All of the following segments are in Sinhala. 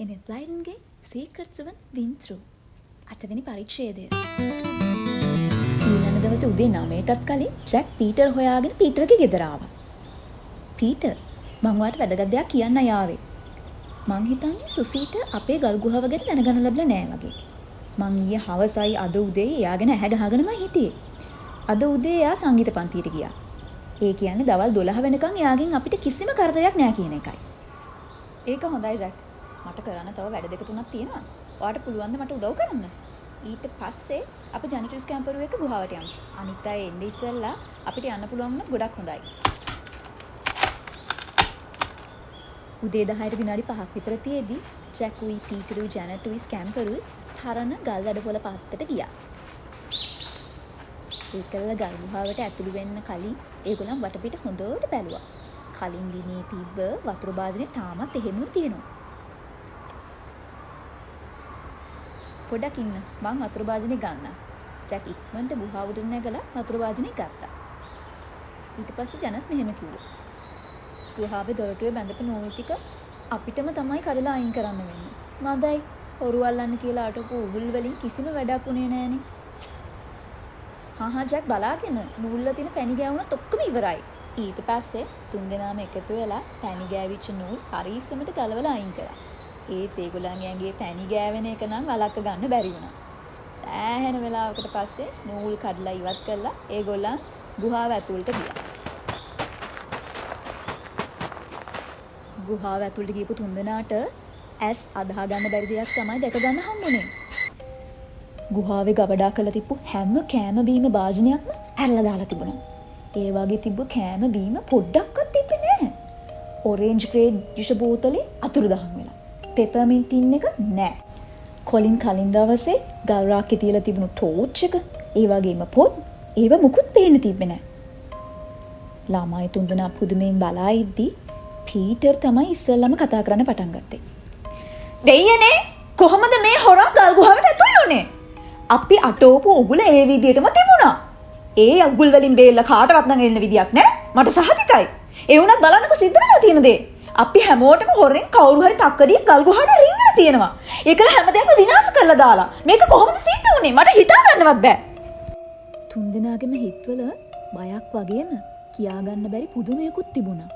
එනෙත් ලයිඩන්ගේ සීක්‍රට්ස් of Win Through 8 වෙනි පරිච්ඡේදය. ඊළඟ දවසේ උදේ 9ටත් කලින් ජැක් පීටර් හොයාගෙන පීටර්ගේ ගෙදර ආවා. පීටර්, මං ඔයාලට වැදගත් දෙයක් කියන්නයි ආවේ. මං හිතන්නේ සුසීට අපේ ගල් ගුහාව ගැන දැනගන්න ලැබිලා නෑ වගේ. මං ඊයේ හවසයි අද උදේ එයාගෙන ඇහැ ගහගෙනම හිටියේ. අද උදේ එයා සංගීත පන්තියට ගියා. ඒ කියන්නේ දවල් 12 වෙනකන් එයාගෙන් අපිට කිසිම කරදරයක් නෑ කියන එකයි. ඒක හොඳයි ජැක්. මට කරන්න තව වැඩ දෙක තුනක් තියෙනවා. ඔයාලට පුළුවන් ද මට උදව් කරන්න? ඊට පස්සේ අපි ජැනටරිස් කැම්පරුව එක ගුහාවට යමු. අනිත් අය එන්නේ ඉස්සෙල්ලා අපිට යන්න පුළුවන් වුණොත් ගොඩක් හොඳයි. උදේ 10ට විනාඩි 5ක් විතර තියේදී ජැකුයි පීටරුයි ජැනටුයි කැම්පරුයි තරණ ගල් වැඩපොළ පාත්තට ගියා. ඒකල ගල් ගුහාවට ඇතුළු වෙන්න කලින් ඒගොල්ලන් වටපිට හොඳට බැලුවා. කලින් දිනේ තිබ්බ වතුර භාජනේ තාමත් එහෙමම තියෙනවා. පොඩක් ඉන්න මං වතුර භාජනේ ගන්නම්. ජැක් ඉක්මනට ගුහාවට නැගලා වතුර භාජනේ ගත්තා. ඊට පස්සේ ජනත් මෙහෙම කිව්වා. ගුහාවේ දොරටුවේ බැඳපු නූල් ටික අපිටම තමයි කඩලා අයින් කරන්න වෙන්නේ. මදයි හොරු අල්ලන්න කියලා අටපු උගුල් වලින් කිසිම වැඩක් උනේ නෑනේ. හා ජැක් බලාගෙන නූල් වල තියෙන පැණි ගෑවුනත් ඔක්කොම ඉවරයි. ඊට පස්සේ තුන්දෙනාම එකතු වෙලා පැණි ගෑවිච්ච නූල් හරිස්සමට ගලවලා අයින් කළා. ඒත් ඒගොල්ලන්ගේ ඇඟේ පැණි ගෑවෙන එක නම් වළක්ව ගන්න බැරි වුණා. සෑහෙන වෙලාවකට පස්සේ නූල් කඩලා ඉවත් කළා ඒගොල්ලන් ගුහාව ඇතුළට ගියා. ගුහාව ඇතුළට ගියපු තුන්දෙනාට ඇස් අදහා ගන්න බැරි දෙයක් තමයි දැක ගන්න හම්බුනේ. ගුහාවේ ගබඩා කරලා තිබ්බ හැම කෑම බීම භාජනයක්ම ඇරලා දාලා තිබුණා. ඒ වගේ තිබ්බ කෑම බීම පොඩ්ඩක්වත් තිබ්බේ නැහැ. ඔරේන්ජ් ග්‍රේඩ් විෂ බෝතලේ අතුරුදහන් වෙලා. පෙපර්මින්ට් ටින් එක නැහැ. කොලින් කලින් දවසේ ගල් රාක්කේ තියලා තිබුණු ටෝච් එක, ඒ වගේම පොත්, ඒව මුකුත් පේන්න තිබ්බේ නැහැ. ළමයි තුන්දෙනා පුදුමෙන් බලා ඉද්දි පීටර් තමයි ඉස්සෙල්ලාම කතා කරන්න පටන් ගත්තේ. දෙයියනේ කොහොමද මේ හොරා ගල් ගුහාවට ඇතුල් වුනේ? අපි අටෝපු උගුල ඒ විදියටම තිබුණා. ඒ උගුල් වලින් බේරලා කාටවත් නම් එන්න විදියක් නැහැ. මට සහතිකයි. ඒ වුණත් බලන්නකො සිද්ධ වෙලා තියෙන දේ. අපි හැමෝටම හොරෙන් කවුරු හරි තක්කඩිය ගල් ගුහාවට රිංගලා තියෙනවා. ඒකල හැමදේම විනාශ කරලා දාලා. මේක කොහොමද සිද්ධ වුනේ? මට හිතා ගන්නවත් බෑ. තුන්දෙනාගේම හිතවල බයක් වගේම කියා ගන්න බැරි පුදුමයකුත් තිබුණා.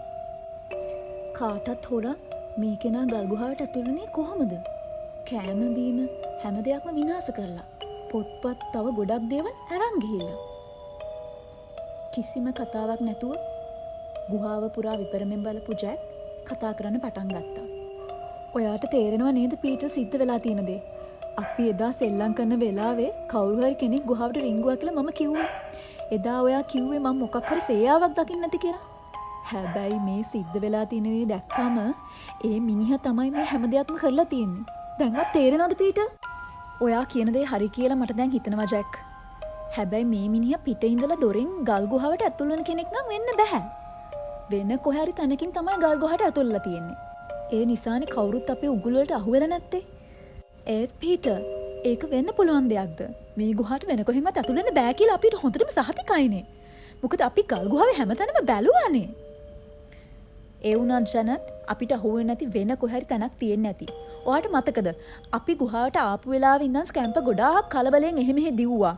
කාටත් හොරා මේ කෙනා ගල් ගුහාවට ඇතුල් වුණේ කොහොමද? කෑම බීම හැම දෙයක්ම විනාශ කරලා. පොත්පත් තව ගොඩක් දේවල් අරන් ගිහිල්ලා. කිසිම කතාවක් නැතුව ගුහාව පුරා විපරමෙන් බලපු ජැක් කතා කරන්න පටන් ගත්තා. ඔයාට තේරෙනව නේද පීටර් සිද්ධ වෙලා තියෙන දේ? අපි එදා සෙල්ලම් කරන වෙලාවේ කවුරු හරි කෙනෙක් ගුහාවට රිංගුවා කියලා මම කිව්වා. එදා ඔයා කිව්වේ මම මොකක් හරි සේයාවක් දකින්න නැති කියලා. හැබැයි මේ සිද්ධ වෙලා තියෙන දේ දැක්කම ඒ මිනිහා තමයි මේ හැම දෙයක්ම කරලා තියෙන්නේ. දැන්වත් තේරෙනවද පීටර්? ඔයා කියන දේ හරි කියලා මට දැන් හිතෙනවා ජැක්. හැබැයි මේ මිනිහා පිටේ ඉඳලා දොරෙන් ගල් ගුහාවට ඇතුල් වෙන කෙනෙක් නම් වෙන්න බෑ. වෙන කොහේ හරි තැනකින් තමයි ගල් ගුහාවට ඇතුල් වෙලා තියෙන්නේ. ඒ නිසානේ කවුරුත් අපේ උගුල් වලට අහු වෙලා නැත්තේ. ඒත් පීටර්, ඒක වෙන්න පුළුවන් දෙයක්ද? මේ ගුහාවට වෙන කොහෙන්වත් ඇතුල් වෙන්න බෑ කියලා අපිට හොඳටම සහතිකයිනේ. මොකද අපි ගල් ගුහාවේ හැමතැනම බැලුවානේ. ඒ වුණත් ජන අපිට අහුවෙන්නේ නැති වෙන කොහේ හරි තැනක් තියෙන්නේ නැති. ඔයාට මතකද අපි ගුහාවට ආපු වෙලාවෙ ඉඳන් ස්කැම්පර් ගොඩාක් කලබලෙන් එහෙ මෙහෙ දිව්වා.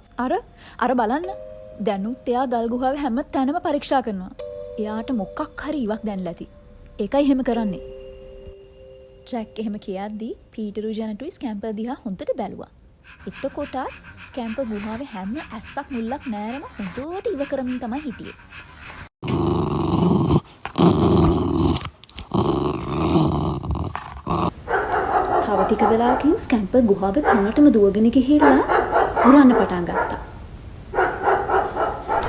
අර බලන්න. දැනුත් එයා ගල් ගුහාවේ හැම තැනම පරීක්ෂා කරනවා. එයාට මොකක් හරි ඉවක් දැනලා ඇති. ඒකයි එහෙම කරන්නේ. ජැක් එහෙම කියද්දී පීටරු ජැනටුයි ස්කැම්පර් දිහා හොඳට බැලුවා. එතකොට ස්කැම්පර් ගුහාවේ හැම ඇස්සක් මුල්ලක් නෑරම හොඳට ඉව කරමින් තමයි හිටියේ. තව ටික වෙලාවකින් ස්කැම්පර් ගුහාවේ කොනටම දුවගෙන ගිහිල්ලා උරන්න පටන් ගත්තා.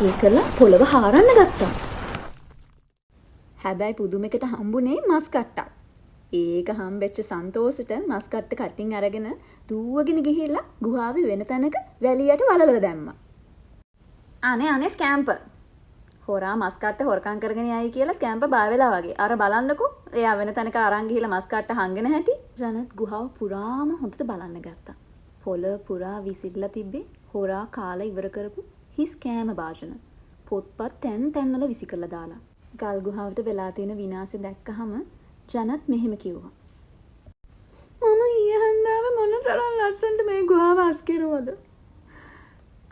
ඒකල පොළව හාරන්න ගත්තා. හැබැයි පුදුමයකට හම්බුනේ මස් කට්ටක්. ඒක හම්බෙච්ච සන්තෝෂෙට මස් කට්ට කටින් අරගෙන දුවගෙන ගිහිල්ලා ගුහාවේ වෙන තැනක වැලියට වලවලා දැම්මා. අනේ ස්කැම්පර්. හොරා මස් කට්ට හොරකම් කරගෙන යයි කියලා ස්කැම්පර් බය වෙලා වගේ. අර බලන්නකෝ. එයා වෙන තැනක අරන් ගිහිල්ලා මස් කට්ට හංගෙන හැටි. ජනත් ගුහාව පුරාම හොඳට බලන්න ගත්තා. පොළ පුරා විසිරලා තිබ්බේ හොරා කාලා ඉවර කරපු හිස් කෑම භාජන. පොත්පත් තැන් වල විසි කරලා දාලා. ගල් ගුහාවට වෙලා තියෙන විනාශය දැක්කහම ජනත් මෙහෙම කිව්වා. මම තරම් ලස්සනට මේ ගුහාව අස්කිරුවද?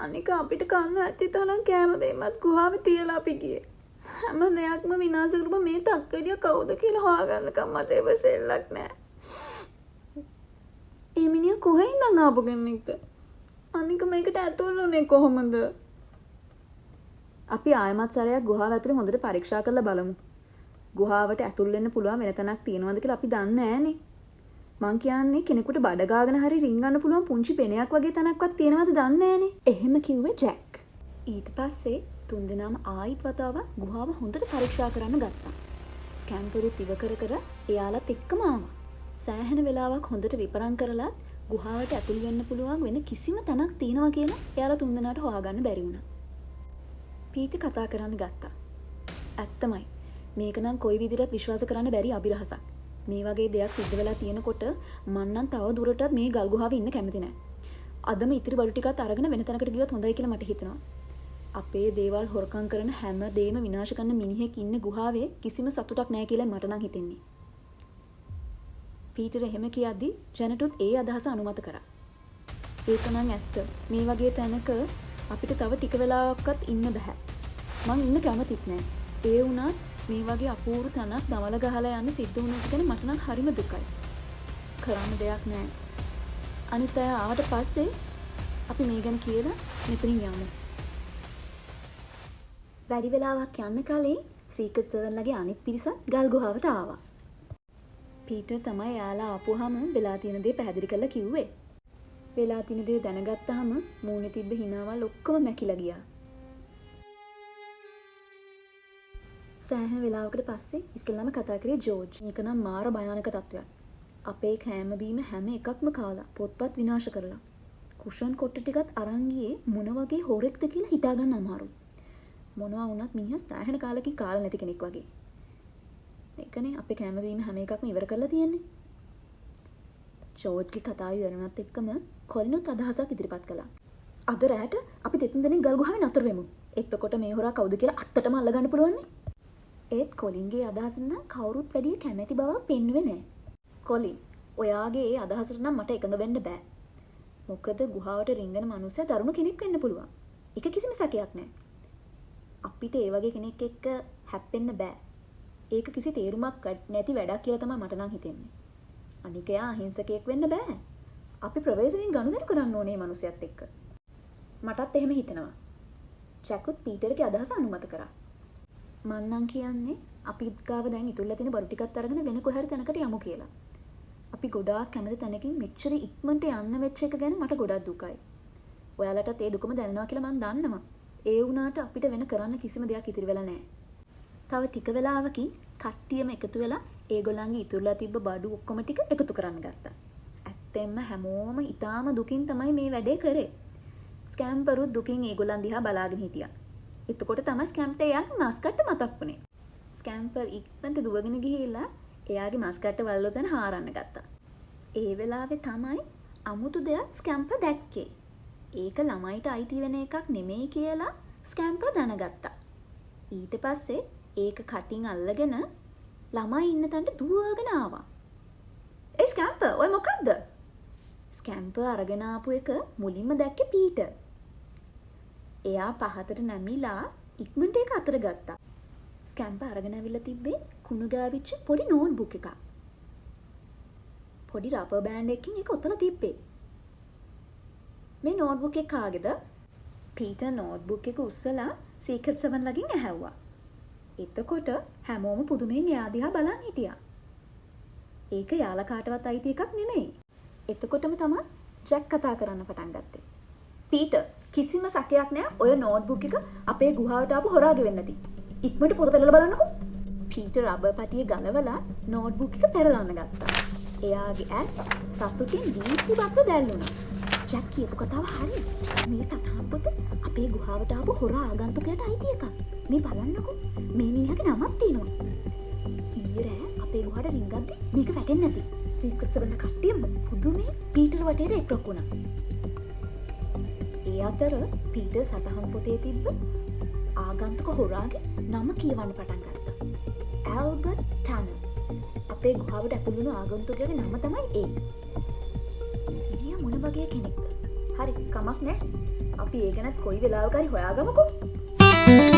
අනික අපිට කන්න ඇති තරම් කෑම බීමත් ගුහාවේ තියලා අපි ගියේ. හැම දෙයක්ම විනාශ කරපුවා මේ තක්කඩිය කවුද කියලා හොයාගන්නකම් මට ඉවසෙල්ලක් නැහැ. ඒ මිනිහා කොහෙන් ඉඳන් ආපු කෙනෙක්ද? අනික මේකට ඇතුල් වුණේ කොහොමද? අපි ආයමත් සැරයක් ගුහාව ඇතුලේ හොඳට පරීක්ෂා කරලා බලමු. ගුහාවට ඇතුල් වෙන්න පුළුවන් වෙන තැනක් තියෙනවද කියලා අපි දන්නේ නැහනේ. මං කියන්නේ කෙනෙකුට බඩ ගාගෙන හරි රින්ගන්න පුළුවන් පුංචි පෙණයක් වගේ තැනක්වත් තියෙනවද දන්නේ නැහනේ. එහෙම කිව්වේ ජැක්. ඊට පස්සේ තුන්දෙනාම ආයිත් වතාවක් ගුහාව හොඳට පරීක්ෂා කරන්න ගත්තා. ස්කැම්පරුත් ඉව කර කර එයාලත් එක්කම ආවා. සෑහෙන වෙලාවක් හොඳට විපරම් කරලත් ගුහාවට ඇතුල් වෙන්න පුළුවන් වෙන කිසිම තැනක් තියෙනවා කියලා එයාලා තුන්දෙනාට හොයාගන්න බැරි වුණා. පීටර් කතා කරන්න ගත්තා. ඇත්තමයි. මේක නම් කොයි විදිහටත් විශ්වාස කරන්න බැරි අභිරහසක්. මේ වගේ දෙයක් සිද්ධ වෙලා තියෙනකොට මං නම් තව දුරටත් මේ ගල් ගුහාවේ ඉන්න කැමති නැහැ. අදම ඉතිරි බඩු ටිකත් අරගෙන වෙන තැනකට ගියොත් හොඳයි කියලා මට හිතෙනවා. අපේ දේවල් හොරකම් කරන හැම දෙයක්ම විනාශ කරන මිනිහෙක් ඉන්න ගුහාවේ කිසිම සතුටක් නැහැ කියලා මට නම් හිතෙන්නේ. පීටර් එහෙම කියද්දි ජැනටුත් ඒ අදහස අනුමත කරා. ඒක නම් ඇත්ත. මේ වගේ තැනක අපිට තව ටික වෙලාවක්වත් ඉන්න බෑ. මං ඉන්න කැමතිත් නෑ. ඒ වුණත් මේ වගේ අපූර්ව තැනක් දමල ගහලා යන්න සිද්ධ වුණා කියන මට නම් හරිම දුකයි. කරන්න දෙයක් නෑ. අනිත් අය ආවට පස්සේ අපි මේ ගැන කියලා මෙතනින් යමු. වැඩි වෙලාවක් යන්න කලින් සීක්‍රට් සර්වර්ලගේ අනිත් පිරිසත් ගල් ගුහාවට ආවා. පීටර් තමයි යාලා ආපුවාම වෙලා තියෙන දේ පැහැදිලි කරලා කිව්වේ. වෙලා තියෙන දේ දැනගත්තාම මූණේ තිබ්බ හිනාවල් ඔක්කොම මැකිලා ගියා. සෑහෙන වෙලාවකට පස්සේ ඉස්සෙල්ලාම කතා කරේ ජෝර්ජ්. මේක නම් මාර භයානක තත්ත්වයක්. අපේ කෑම බීම හැම එකක්ම කාලා පොත්පත් විනාශ කරලා. කුෂන් කොට්ට ටිකත් අරන් ගියේ මොන වගේ හොරෙක්ද කියලා හිතා ගන්න අමාරුයි. මොනවා වුණත් මිනිහා සෑහෙන කාලෙකින් කාලා නැති කෙනෙක් වගේ. ඒකනේ අපේ කෑම බීම හැම එකක්ම ඉවර කරලා තියෙන්නේ. ජෝර්ජ්ගේ කතාව ඉවරනත් එක්කම කොලිනුත් අදහසක් ඉදිරිපත් කළා. අද රැට අපි දෙතුන් දෙනෙක් ගල් ගුහාවේ නතර වෙමු. එතකොට මේ හොරා කවුද කියලා අත්තටම අල්ලගන්න පුළුවන්නේ. ඒත් කොලින්ගේ අදහස නම් කවුරුත් වැඩිය කැමැති බව පෙන්වෙන්නේ නැහැ. කොලින්, ඔයාගේ ඒ අදහසට නම් මට එකඟ වෙන්න බෑ. මොකද ගුහාවට රිංගන මිනිස්සයා දරුණු කෙනෙක් වෙන්න පුළුවන්. ඒක කිසිම සැකයක් නැහැ. අපිට ඒ වගේ කෙනෙක් එක්ක හැප්පෙන්න බෑ. ඒක කිසි තේරුමක් නැති වැඩක් කියලා තමයි මට නම් හිතෙන්නේ. අනික එයා අහිංසකයෙක් වෙන්න බෑ. අපි ප්‍රවේශයෙන් ගනුදෙනු කරන්න ඕනේ මේ මිනිහයත් එක්ක. මටත් එහෙම හිතෙනවා. ජැකුත් පීටර්ගේ අදහස අනුමත කරා. මං නම් කියන්නේ අපි ගාව දැන් ඉතුරුලා තියෙන බඩු ටිකත් අරගෙන වෙන කොහරි තැනකට යමු කියලා. අපි ගොඩාක් කැමති තැනකින් මෙච්චර ඉක්මනට යන්න වෙච්ච එක ගැන මට ගොඩක් දුකයි. ඔයාලටත් ඒ දුකම දැනෙනවා කියලා මං දන්නවා. ඒ වුණාට අපිට වෙන කරන්න කිසිම දෙයක් ඉතිරි වෙලා නැහැ. තව ටික වෙලාවකින් කට්ටියම එකතු වෙලා ඒගොල්ලන්ගේ ඉතුරුලා තිබ්බ බඩු ඔක්කොම ටික එකතු කරන්න ගත්තා. ඇත්තෙන්ම හැමෝම ඊටාම දුකින් තමයි මේ වැඩේ කරේ. ස්කැම්පරුත් දුකින් ඒගොල්ලන් දිහා බලාගෙන හිටියා. එතකොට තමයි ස්කැම්ප්ට එයාගේ මාස්කට්ට මතක් වුණේ. ස්කැම්පර් ඉක්මනට දුවගෙන ගිහිල්ලා එයාගේ මාස්කට්ට වල්ලෝ තන හාරන්න ගත්තා. ඒ වෙලාවේ තමයි අමුතු දෙයක් ස්කැම්පර් දැක්කේ. ඒක ළමයිට අයිති වෙන එකක් නෙමෙයි කියලා ස්කැම්පර් දැනගත්තා. ඊට පස්සේ ඒක කටින් අල්ලගෙන ළමයි ඉන්න තැනට දුවගෙන ආවා. "ඒ ස්කැම්පර්, ඔය මොකද්ද?" ස්කැම්පර් අරගෙන ආපු එක මුලින්ම දැක්කේ පීටර්. එයා පහතට නැමිලා ඉක්මනට ඒක අතට ගත්තා. ස්කැම්පර් අරගෙන ඇවිල්ලා තිබ්බේ කුණු ගාවිච්ච පොඩි නෝට්බුක් එකක්. පොඩි රබර් බෑන්ඩ් එකකින් ඒක ඔතන තිබ්බේ. මේ නෝට්බුක් එක කාගේද? පීටර් නෝට්බුක් එක උස්සලා සීක්‍රට් සෙවන් ළඟින් ඇහැව්වා. එතකොට හැමෝම පුදුමෙන් එයා දිහා බලන් හිටියා. ඒක යාලා කාටවත් අයිති එකක් නෙමෙයි. එතකොටම තමයි ජැක් කතා කරන්න පටන් ගත්තේ. "පීටර්, කිසිම සැකයක් නෑ ඔය නෝට්බුක් එක අපේ ගුහාවට ආපු හොරාගේ වෙන්න ඇති. ඉක්මනට පොත පෙරලලා බලන්නකෝ." පීටර් රබර් පටිය ගලවලා නෝට්බුක් එක පෙරලන්න ගත්තා. එයාගේ ඇස් සතුටින් දීප්තිමත්ව දැල්ුණා. ජැක් කියපු කතාව හරි. මේ සටහන් පොත අපේ ගුහාවට ආපු හොරා ආගන්තුකයාට අයිති එකක්. මේ බලන්නකෝ. මේ මිනිහාගේ නමක් තියෙනවා. ඊයේ රෑ අපේ ගුහාවට රින්ගද්දි මේක වැටෙන්නේ නැති. සීක්‍රට් සෙවන් කට්ටියම පුදුමේ පීටර් වටේට එක්රොක් වුණා. ඒ අතර පීටර් සටහන් පොතේ තිබ්බ ආගන්තුක හොරාගේ නම කියවන්න පටන් ගත්තා. ඇල්බර්ට් ටනර්. අපේ ගුහාවට ඇතුළු වුණු ආගන්තුකයාගේ නම තමයි ඒ. මිනිහා වගේ කෙනෙක්ද? හරි කමක් නෑ. අපි ඒ ගැනත් කොයි වෙලාවක හරි හොයාගමුකෝ.